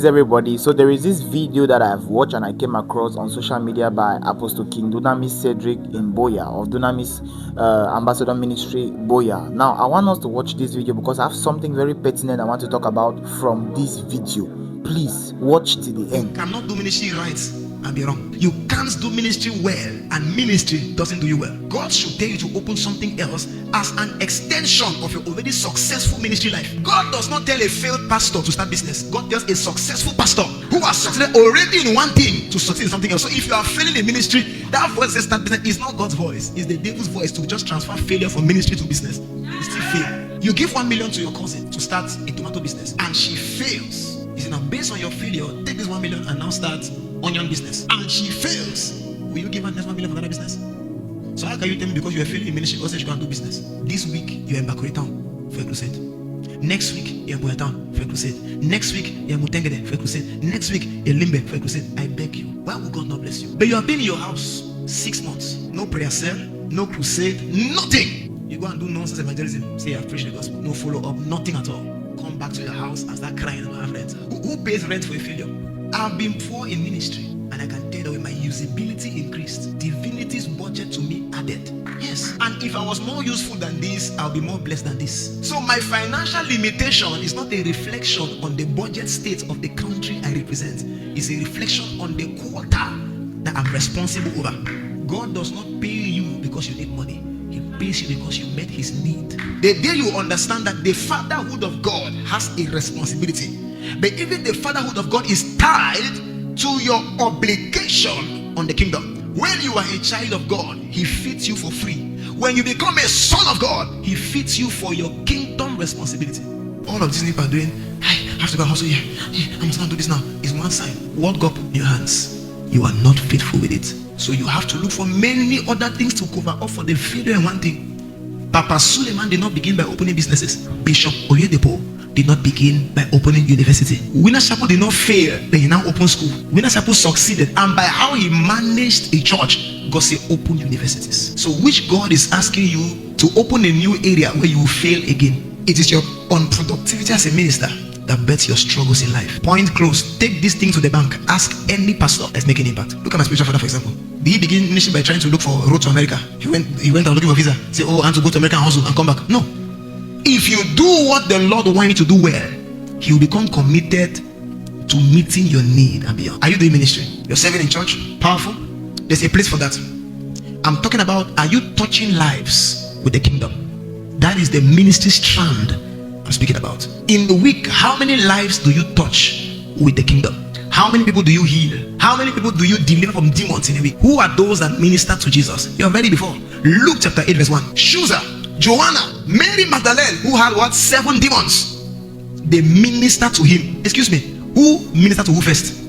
Everybody, so there is this video that I've watched and I came across on social media by Apostle King Dunamis Cedric in Boya of Dunamis Ambassador Ministry Boya. Now I want us to watch this video because I have something very pertinent I want to talk about from this video. Please watch to the end. You cannot do ministry right and be wrong. You can't do ministry well and ministry doesn't do you well. God should tell you to open something else as an extension of your already successful ministry life. God does not tell a failed pastor to start business. God tells a successful pastor who has succeeded already in one thing to succeed in something else. So if you are failing in ministry, that voice that says start business is not God's voice. It's the devil's voice to just transfer failure from ministry to business. You still fail. You give 1 million to your cousin to start a tomato business and she fails. You say, now based on your failure, take this 1 million and now start onion business. And she fails. Will you give her next 1 million for another business? So how can you tell me because you are failing in ministry, God says you can't do business? This week you are in Bakuri town for a crusade. Next week you're in Boya town for a crusade. Next week you're in Mutengede for a crusade. Next week you're in Limbe for a crusade. I beg you, why would God not bless you? But you have been in your house 6 months, no prayer cell, no crusade, nothing. You go and do nonsense evangelism. Say I've preached the gospel, no follow up, nothing at all. Come back to your house and start crying and don't have rent. Who pays rent for a failure? I've been poor in ministry and I can tell that my usability increased. Divinity's budget to me added. Yes. And if I was more useful than this, I'll be more blessed than this. So my financial limitation is not a reflection on the budget state of the country I represent. It's a reflection on the quota that I'm responsible over. God does not pay you because you need money. He pays you because you met his need. The day you understand that the fatherhood of God has a responsibility, but even the fatherhood of God is tied to your obligation on the kingdom. When you are a child of God, he feeds you for free. When you become a son of God, he feeds you for your kingdom responsibility. All of these people are doing, I have to go hustle here. I must not do this now. Is one sign. What God put in your hands, you are not faithful with it. So you have to look for many other things to cover up for the failure in one thing. Papa Suleiman did not begin by opening businesses. Bishop Oyedepo did not begin by opening university. Winner Chapel did not fail, but he now opened school. Winner Chapel succeeded, and by how he managed a church, God said open universities. So which God is asking you to open a new area where you will fail again? It is your unproductivity as a minister that bets your struggles in life. Point closed. Take this thing to the bank. Ask any pastor that's making impact. Look at my spiritual father, for example. Did he begin ministry by trying to look for a road to America? He went out looking for visa. Say, oh, I want to go to American hustle and come back. No. If you do what the Lord wants you to do well, he will become committed to meeting your need and beyond. Are you doing ministry? You're serving in church? Powerful? There's a place for that. I'm talking about, are you touching lives with the kingdom? That is the ministry strand I'm speaking about. In the week, how many lives do you touch with the kingdom? How many people do you heal? How many people do you deliver from demons in a week? Who are those that minister to Jesus? You have read it before. Luke chapter 8 verse 1. Shuza, Joanna, Mary Magdalene, who had what? 7 demons. They minister to him. Excuse me, who ministered to who first?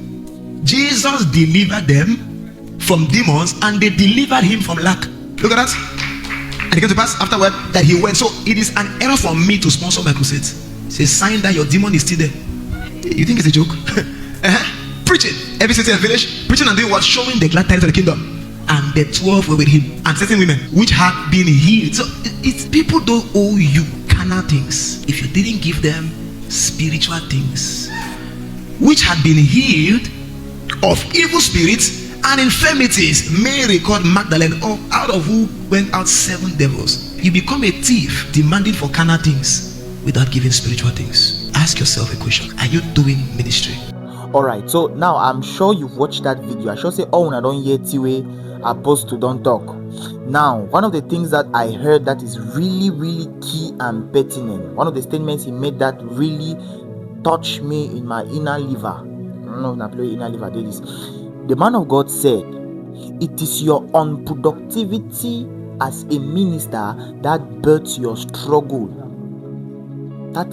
Jesus delivered them from demons and they delivered him from lack. Look at that. And it came to pass afterward that he went. So it is an error for me to sponsor my crusades. It's a sign that your demon is still there. You think it's a joke? Preaching every city and village, preaching and doing what? Showing the glad tidings of the kingdom. And the 12 were with him, and certain women which had been healed. So it's people don't owe you carnal things if you didn't give them spiritual things, which had been healed of evil spirits and infirmities. Mary called Magdalene, out of who went out 7 devils. You become a thief demanding for carnal things without giving spiritual things. Ask yourself a question: are you doing ministry? Alright, so now I'm sure you've watched that video. I sure say, oh, I don't hear Tiwe Apostle don't talk. Now, one of the things that I heard that is really, really key and pertinent, one of the statements he made that really touched me in my inner liver. I don't know if I play inner liver did this. The man of God said, it is your unproductivity as a minister that births your struggle. That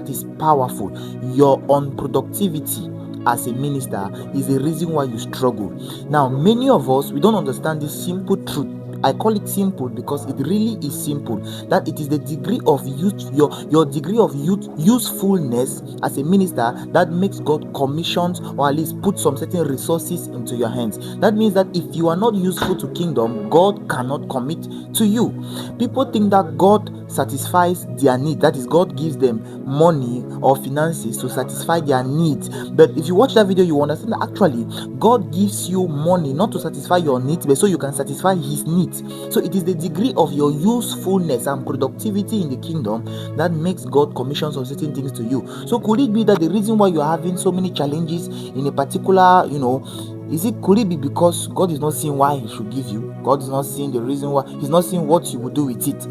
is powerful. Your unproductivity as a minister is the reason why you struggle. Now, many of us, we don't understand this simple truth. I call it simple because it really is simple. That it is the degree of your degree of usefulness as a minister that makes God commissions or at least put some certain resources into your hands. That means that if you are not useful to kingdom, God cannot commit to you. People think that God satisfies their need, that is, God gives them money or finances to satisfy their needs. But if you watch that video, you understand that actually God gives you money not to satisfy your needs, but so you can satisfy his needs. So it is the degree of your usefulness and productivity in the kingdom that makes God commissions of certain things to you. So could it be that the reason why you're having so many challenges in a particular, could it be because God is not seeing why he should give you? God is not seeing the reason why, he's not seeing what you would do with it.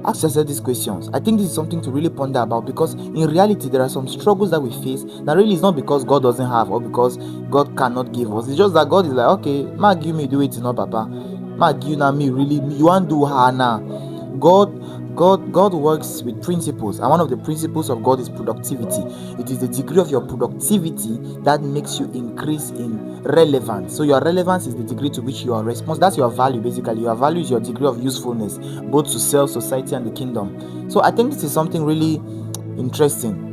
Ask yourself these questions. I think this is something to really ponder about, because in reality there are some struggles that we face that really is not because God doesn't have or because God cannot give us. It's just that God is like, okay, ma give me do it, papa. Ma give na me really, you want do her now. God works with principles, and one of the principles of God is productivity. It is the degree of your productivity that makes you increase in relevance. So your relevance is the degree to which you are responsible. That's your value, basically. Your value is your degree of usefulness, both to self, society, and the kingdom. So I think this is something really interesting.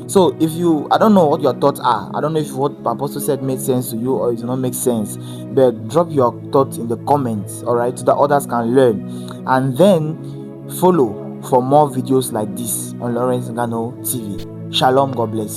So I don't know what your thoughts are. I don't know if what Apostle said made sense to you or it did not make sense, but drop your thoughts in the comments, all right, so that others can learn. And then follow for more videos like this on Lawrence Ngano TV. Shalom, God bless.